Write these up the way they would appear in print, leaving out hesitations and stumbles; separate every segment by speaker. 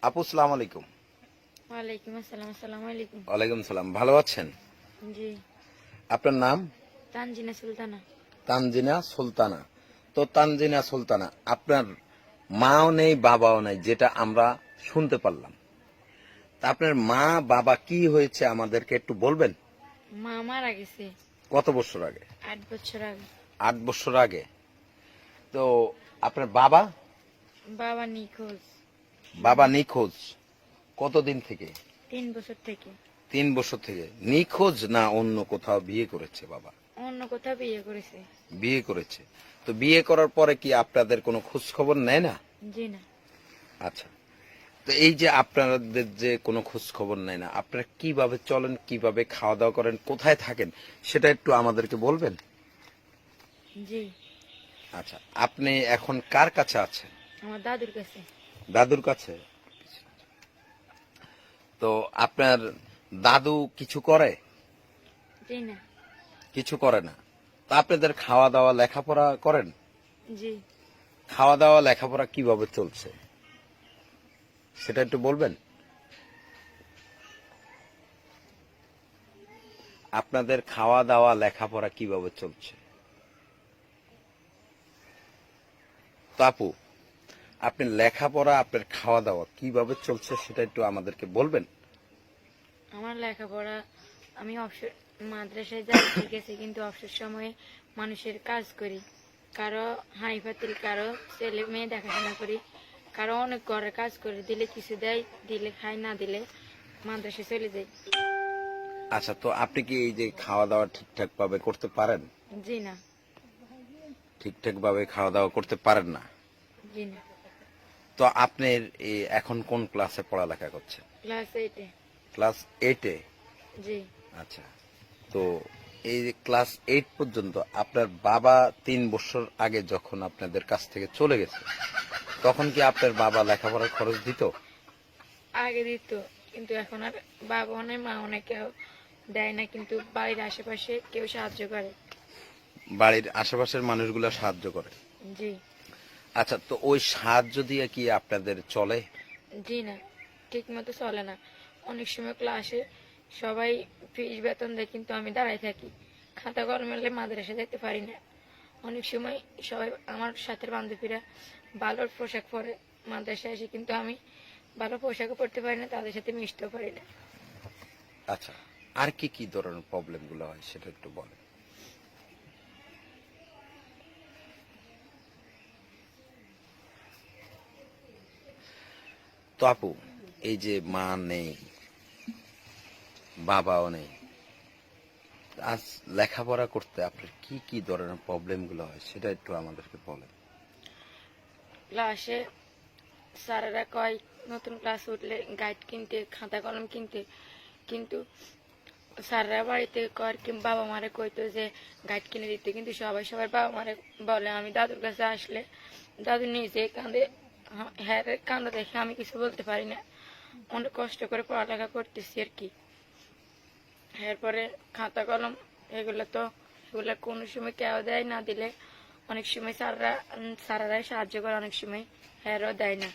Speaker 1: আপু আসসালামু আলাইকুম।
Speaker 2: ওয়ালাইকুম আসসালাম। আসসালামু আলাইকুম।
Speaker 1: ওয়ালাইকুম সালাম। ভালো আছেন?
Speaker 2: জি।
Speaker 1: আপনার নাম?
Speaker 2: তানজিনা সুলতানা।
Speaker 1: তানজিনা সুলতানা। তো তানজিনা সুলতানা, আপনার মাও নেই বাবাও নেই, যেটা আমরা শুনতে পারলাম। তা আপনার মা বাবা কি হয়েছে আমাদেরকে একটু বলবেন?
Speaker 2: মা মারা গেছে
Speaker 1: কত বছর আগে?
Speaker 2: 8 বছর আগে।
Speaker 1: 8 বছর আগে। তো আপনার বাবা?
Speaker 2: বাবা নিখোঁজ।
Speaker 1: বাবা নিখোঁজ কতদিন থেকে?
Speaker 2: 3 বছর থেকে।
Speaker 1: 3 বছর থেকে নিখোঁজ, না অন্য কোথাও বিয়ে করেছে বাবা?
Speaker 2: অন্য কোথাও বিয়ে করেছে।
Speaker 1: বিয়ে করেছে। তো বিয়ে করার পরে কি আপনাদের কোনো খোঁজ খবর নেয় না?
Speaker 2: জি না।
Speaker 1: আচ্ছা। তো এই যে আপনাদের যে কোনো খোঁজ খবর নেয় না, আপনারা কিভাবে চলেন, কিভাবে খাওয়া দাওয়া করেন, কোথায় থাকেন, সেটা একটু আমাদেরকে বলবেন?
Speaker 2: জি।
Speaker 1: আচ্ছা, আপনি এখন কার কাছে আছেন?
Speaker 2: আমার দাদুর কাছে।
Speaker 1: দাদুর কাছে। তো আপনার দাদু কিছু করে?
Speaker 2: জি না।
Speaker 1: কিছু করে না। তা আপনাদের খাওয়া দাওয়া লেখাপড়া করেন?
Speaker 2: জি।
Speaker 1: খাওয়া দাওয়া লেখাপড়া কিভাবে চলছে সেটা একটু বলবেন? আপনাদের খাওয়া দাওয়া লেখাপড়া কিভাবে চলছে? তো আপু, আপনি লেখাপড়া, আপনার খাওয়া দাওয়া কিভাবে চলছে সেটা একটু আমাদেরকে বলবেন?
Speaker 2: আমার লেখাপড়া, আমি অবসর মাদ্রাসায় যাই ঠিক আছে, কিন্তু অবসর সময়ে মানুষের কাজ করি। কারো হাই পাতিল, কারো ছেলে মেয়ে দেখাশোনা করি, কারো অনেক ঘরের কাজ করে, দিলে কিছু দেয়, দিলে খাই, না দিলে মাদ্রাসায় চলে যাই।
Speaker 1: আচ্ছা, তো আপনি কি এই যে খাওয়া দাওয়া ঠিকঠাক ভাবে করতে পারেন?
Speaker 2: জি না।
Speaker 1: ঠিকঠাক ভাবে খাওয়া দাওয়া করতে পারেন না?
Speaker 2: জি না।
Speaker 1: তো আপনি এখন কোন ক্লাসে পড়ালেখা করছেন?
Speaker 2: ক্লাস 8-এ।
Speaker 1: ক্লাস 8-এ?
Speaker 2: জি।
Speaker 1: আচ্ছা। তো এই যে ক্লাস 8 পর্যন্ত আপনার বাবা 3 বছর আগে যখন আপনাদের কাছ থেকে চলে গেছে, তখন কি আপনার বাবা লেখাপড়ার খরচ দিত?
Speaker 2: আগে দিত, কিন্তু এখন আর বাবা অনেক মা অনেক কেউ দেয় না, কিন্তু বাড়ির আশেপাশে কেউ সাহায্য করে।
Speaker 1: বাড়ির আশেপাশের মানুষগুলো সাহায্য করে?
Speaker 2: জি।
Speaker 1: আচ্ছা, তো ওই সাহায্য দিয়ে কি আপনাদের চলে?
Speaker 2: জি না, ঠিক মতো চলে না। অনেক সময় ক্লাসে সবাই ফিস বেতন দেয়, কিন্তু আমি দাঁড়াই থাকি, খাতা কলম মেলে মাদ্রাসা যেতে পারি না। অনেক সময় সবাই আমার সাথে বান্ধবীরা ভালো পোশাক পরে মাদ্রাসায় আসে, কিন্তু আমি ভালো পোশাকও পরতে পারি না, তাদের সাথে মিশতেও পারি না।
Speaker 1: আচ্ছা, আর কি কি ধরনের প্রবলেম গুলো হয় সেটা একটু বলেন? তো আপু, এই যে মা নেই, বাবাও নেই, আজ লেখাপড়া করতে আপনার কি কি ধরনের প্রবলেম গুলো হয় সেটা একটু আমাদেরকে বলেন?
Speaker 2: ক্লাসে স্যারেরা কয় নতুন ক্লাস উঠলে গাইড কিনতে, খাতা কলম কিনতে, কিন্তু স্যাররা বাড়িতে কর কি বাবা মারে কইতো যে গাইড কিনে দিতে, কিন্তু সবাই সবার বাবা মারে বলে। আমি দাদুর কাছে আসলে দাদু নিজে কাঁদে, হ্যাঁ কান্দা দেখে আমি কিছু বলতে পারি না। অনেক কষ্ট করে পড়ালেখা করতেছি আর কি। এরপরে খাতা কলম এগুলো কোনো সময় কেউ দেয়, না দিলে অনেক সময় স্যাররাই সাহায্য করে, অনেক সময় হ্যারও দেয় না।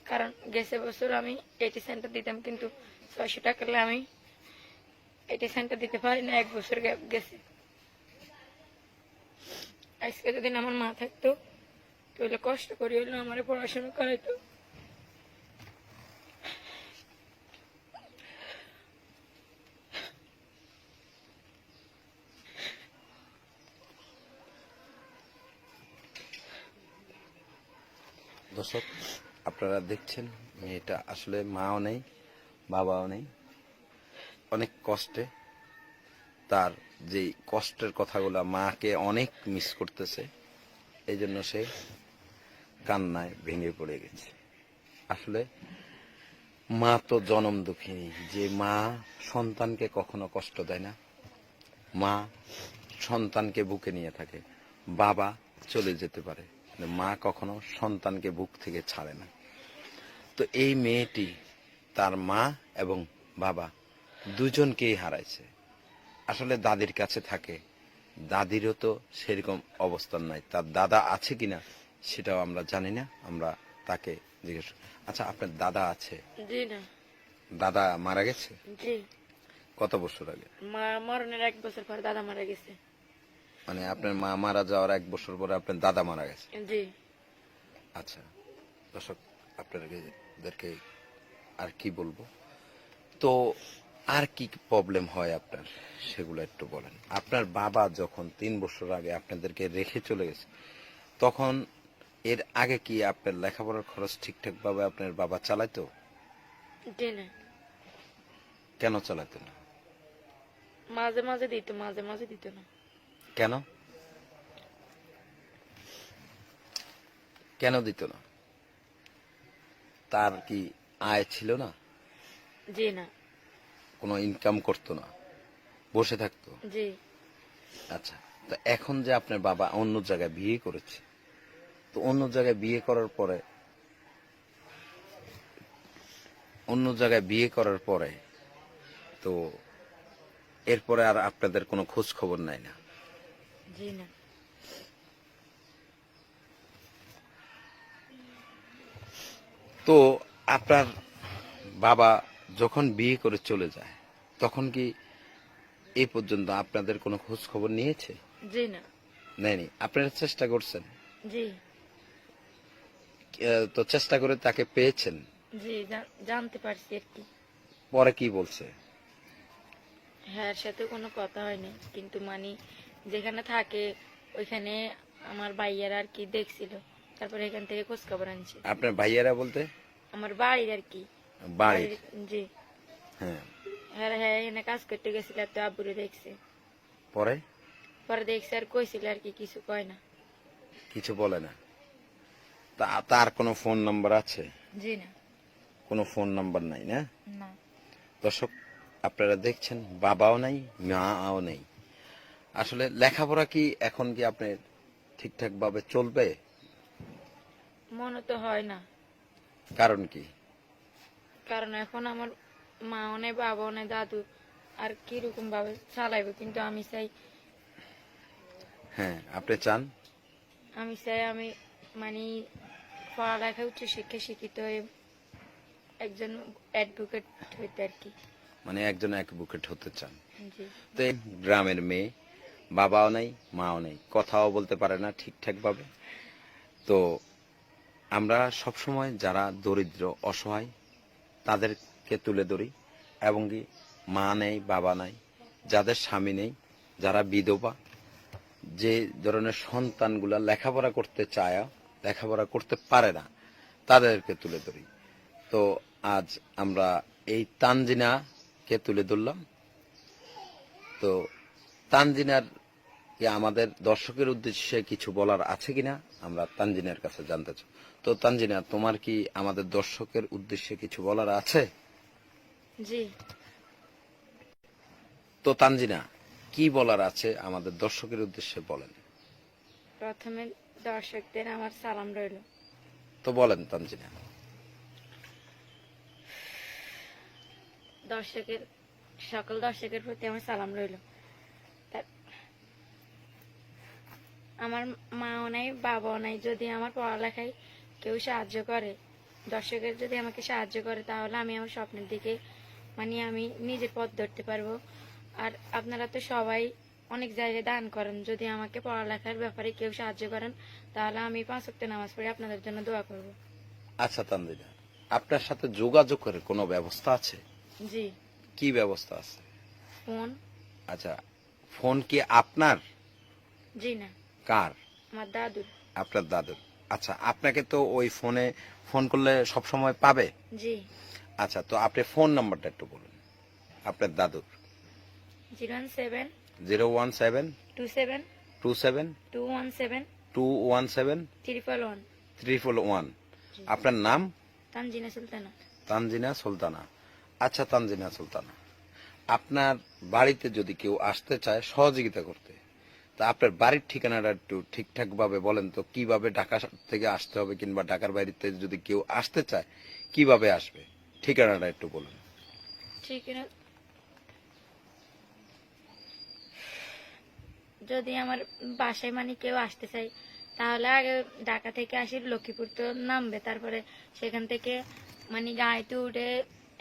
Speaker 2: কারণ গেছে বছর আমি 80 সেন্টার দিতাম, কিন্তু 600 টাকা আমি 80 সেন্টার দিতে পারি না, 1 বছর গ্যাপ গেছে। আজকে যদি আমার মা থাকতো তাহলে কষ্ট করি হইলো আমার পড়াশোনা করাইতো।
Speaker 1: দর্শক, আপনারা দেখছেন মেয়েটা আসলে মাও নেই, বাবাও নেই, অনেক কষ্টে, তার যে কষ্টের কথাগুলো মাকে অনেক মিস করতেছে, এই জন্য সে কান্নায় ভেঙে পড়ে গেছে। আসলে মা তো জনম দুঃখিনী, যে মা সন্তানকে কখনো কষ্ট দেয় না, মা সন্তানকে বুকে নিয়ে থাকে। বাবা চলে যেতে পারে, কিন্তু মা কখনো সন্তানকে বুক থেকে ছাড়ে না। তো এই মেয়েটি তার মা এবং বাবা দুজনকেই হারাইছে। আসলে দাদির কাছে থাকে, দাদিরও তো সেরকম অবস্থান নাই, তার দাদা আছে কিনা সেটাও আমরা জানি না, আমরা তাকে জিজ্ঞেস। আচ্ছা, আপনার দাদা আছে?
Speaker 2: জি না।
Speaker 1: দাদা মারা গেছে
Speaker 2: জি।
Speaker 1: কত বছর আগে?
Speaker 2: মা মরণের 1 বছর পর দাদা মারা গেছে।
Speaker 1: মানে আপনার মা মারা যাওয়ার 1 বছর পরে আপনার দাদা মারা গেছে।
Speaker 2: জি।
Speaker 1: আচ্ছা দর্শক, আপনাদেরকে আর কি বলবো, তো আর কি প্রবলেম হয় আপনার সেগুলো একটু বলেন। আপনার বাবা যখন 3 বছর আগে আপনাদেরকে রেখে চলে গেছে, তখন এর আগে কি আপনার লেখাপড়ার খরচ ঠিকঠাক ভাবে আপনার বাবা চালাইতো?
Speaker 2: জি না।
Speaker 1: কেন চালাতো না?
Speaker 2: মাঝে মাঝে দিত, মাঝে মাঝে দিত না।
Speaker 1: কেন কেন দিত না? তার কি আয় ছিল না?
Speaker 2: জি না।
Speaker 1: কোনো ইনকাম করতো না, বসে থাকতো?
Speaker 2: জি।
Speaker 1: আচ্ছা, তো এখন যে আপনার বাবা অন্য জায়গায় বিয়ে করেছে, তো অন্য জায়গায় বিয়ে করার পরে তো এরপরে আর আপনাদের কোনো খোঁজ খবর নাই না?
Speaker 2: জি না।
Speaker 1: তো আপনার বাবা যখন বিয়ে করে চলে যায়, তখন কি এই পর্যন্ত আপনাদের কোনো খোঁজ খবর নিয়েছে?
Speaker 2: জি না।
Speaker 1: নেয়নি? আপনারা চেষ্টা করছেন?
Speaker 2: জি।
Speaker 1: তো চেষ্টা করে তাকে পেয়েছেন?
Speaker 2: জি, জানতে পারছি আর কি।
Speaker 1: পরে কি বলছে?
Speaker 2: হ্যাঁ, এর সাথে কোনো কথা হয়নি, কিন্তু মানে যেখানে থাকে ওইখানে আমার ভাইয়ারা আর কি দেখছিল, তারপরে এখান থেকে খোঁজ খবর আনছি।
Speaker 1: আপনার ভাইয়েরা বলতে?
Speaker 2: আমার বাড়ির আর কি।
Speaker 1: বাড়ির?
Speaker 2: জি।
Speaker 1: হ্যাঁ।
Speaker 2: হ্যাঁ হ্যাঁ, এখানে কাজ করতে গেছিল, তো আব্বুরে দেখছে।
Speaker 1: পরে
Speaker 2: পরে দেখছে আর কইছিল আর কি, কিছু কয় না।
Speaker 1: কিছু বলে না? তার কোনো ফোন নাম্বার আছে?
Speaker 2: জি না।
Speaker 1: কোনো ফোন নাম্বার নাই না?
Speaker 2: না।
Speaker 1: দর্শক, আপনারা দেখছেন বাবাও নাই, মাও নেই। আসলে লেখাপড়া কি এখন কি আপনার ঠিকঠাক ভাবে চলবে?
Speaker 2: মনে তো হয় না।
Speaker 1: কারণ কি?
Speaker 2: কারণ এখন আমার মাও নেই, বাবাও নেই, দাদু আর কিরকম ভাবে চালাইবে, কিন্তু আমি চাই,
Speaker 1: হ্যাঁ, আপনি চান?
Speaker 2: আমি মানে পড়ালেখা উচ্চ শিক্ষা শিক্ষিত হয়ে একজন অ্যাডভোকেট হইতে আর কি।
Speaker 1: মানে একজন অ্যাডভোকেট হতে চান?
Speaker 2: জি।
Speaker 1: তো এই গ্রামের মেয়ে, বাবাও নাই, মাও নেই, কথাও বলতে পারে না ঠিকঠাক ভাবে। তো আমরা সবসময় যারা দরিদ্র অসহায় তাদেরকে তুলে ধরি, এবং কি মা নেই, বাবা নাই, যাদের স্বামী নেই, যারা বিধবা, যে ধরনের সন্তানগুলা লেখাপড়া করতে চায়, লেখাপড়া করতে পারে না, তাদেরকে তুলে ধরি। তো আজ আমরা এই তানজিনাকে তুলে ধরলাম। তো তানজিনার কি আমাদের দর্শকের উদ্দেশ্যে কিছু বলার আছে কিনা আমরা তানজিনার কাছে জানতে চাই। তো তানজিনা, তোমার কি আমাদের দর্শকের উদ্দেশ্যে কিছু বলার আছে?
Speaker 2: জি।
Speaker 1: তো তানজিনা, কি বলার আছে আমাদের দর্শকের উদ্দেশ্যে বলেন।
Speaker 2: প্রথমে দর্শকদের আমার সালাম রইল।
Speaker 1: তো বলেন তানজিনা।
Speaker 2: সকল দর্শকের প্রতি আমার সালাম রইল। আমার মাও নাই, বাবাও নাই, যদি আমার পড়ালেখায় কেউ সাহায্য করে, দর্শকের যদি আমাকে সাহায্য করে, তাহলে আমি আমার স্বপ্নের দিকে মানে আমি নিজে পথ ধরতে পারবো। আর আপনারা তো সবাই অনেক জায়গায় দান করেন, যদি আমাকে পড়ালেখার ব্যাপারে কেউ সাহায্য করেন, তাহলে আমি 5 ওয়াক্ত নামাজ পড়ে আপনাদের জন্য দোয়া করব।
Speaker 1: আচ্ছা তানজিনা, আপনার সাথে যোগাযোগ করে কোনো ব্যবস্থা আছে?
Speaker 2: জি।
Speaker 1: কি ব্যবস্থা আছে?
Speaker 2: ফোন।
Speaker 1: আচ্ছা, ফোন কি আপনার?
Speaker 2: জি না।
Speaker 1: কার?
Speaker 2: আমার দাদুর।
Speaker 1: আপনার দাদুর। আচ্ছা, আপনাকে তো ওই ফোনে ফোন করলে সব সময় পাবে?
Speaker 2: জি।
Speaker 1: আচ্ছা, তো আপনি ফোন নাম্বারটা একটু বলুন আপনার দাদুর।
Speaker 2: 017
Speaker 1: 017
Speaker 2: 27
Speaker 1: 27
Speaker 2: 217
Speaker 1: 217
Speaker 2: 311।
Speaker 1: 311। আপনার নাম?
Speaker 2: তানজিনা সুলতানা।
Speaker 1: তানজিনা সুলতানা। আচ্ছা তানজিনা সুলতানা, আপনার বাড়িতে যদি কেউ আসতে চায় সহযোগিতা করতে, তা আপনার বাড়ির ঠিকানাটা একটু ঠিকঠাক ভাবে বলেন তো, কিভাবে ঢাকা থেকে আসতে হবে, কিংবা ঢাকার বাইরে যদি কেউ আসতে চায় কিভাবে আসবে, ঠিকানাটা একটু বলুন।
Speaker 2: ঠিক আছে, যদি আমার বাসায় মানে কেউ আসতে চায়, তাহলে আগে ঢাকা থেকে আসি লক্ষ্মীপুর তো নামবে, তারপরে সেখান থেকে মানে গাড়িতে উঠে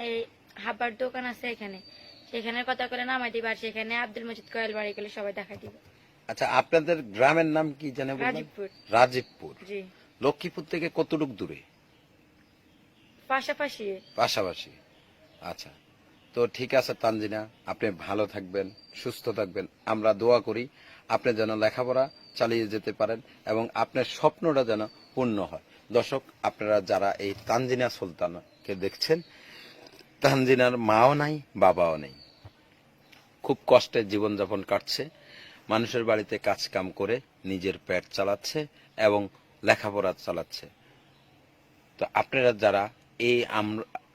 Speaker 2: এই হাবার দোকান আছে এখানে, সেখানে কথা করে নামাই দিবে, আর সেখানে আব্দুল মজিদ কোয়েল বাড়ি গেলে সবাই দেখা দিবে।
Speaker 1: আচ্ছা, আপনাদের গ্রামের নাম কি জানে বললেন?
Speaker 2: রাজীবপুর।
Speaker 1: রাজীবপুর।
Speaker 2: জি,
Speaker 1: লক্ষ্মীপুর থেকে কতটুক দূরে?
Speaker 2: পাশাপাশি।
Speaker 1: পাশাপাশি। আচ্ছা, তো ঠিক আছে তানজিনা, আপনি ভালো থাকবেন, সুস্থ থাকবেন। আমরা দোয়া করি আপনি যেন লেখাপড়া চালিয়ে যেতে পারেন এবং আপনার স্বপ্নটা যেন পূর্ণ হয়। দর্শক, আপনারা যারা এই তানজিনা সুলতানাকে দেখছেন, তানজিনার মাও নাই, বাবাও নেই, খুব কষ্টে জীবনযাপন কাটছে, মানুষের বাড়িতে কাজ কাম করে নিজের পেট চালাচ্ছে এবং লেখাপড়া চালাচ্ছে। তো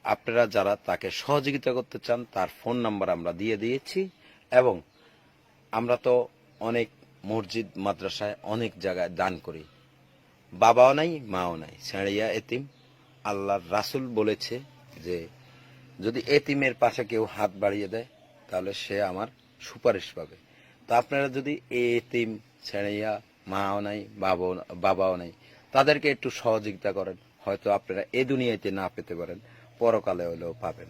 Speaker 1: আপনারা যারা তাকে সহযোগিতা করতে চান, তার ফোন নাম্বার আমরা দিয়ে দিয়েছি এবং আমরা তো অনেক মসজিদ মাদ্রাসায় অনেক জায়গায় দান করি। বাবাও নাই, মাও নাই, ছেড়িয়া এতিম। আল্লাহর রাসূল বলেছে যে যদি এতিমের পাশে কেউ হাত বাড়িয়ে দেয় তাহলে সে আমার সুপারিশ পাবে। তো আপনারা যদি এতিম, ছেড়িয়া, মাও নাই, বাবাও নাই, তাদেরকে একটু সহযোগিতা করেন, হয়তো আপনারা এ দুনিয়াতে না পেতে পারেন, পরকালে হলেও পাবেন।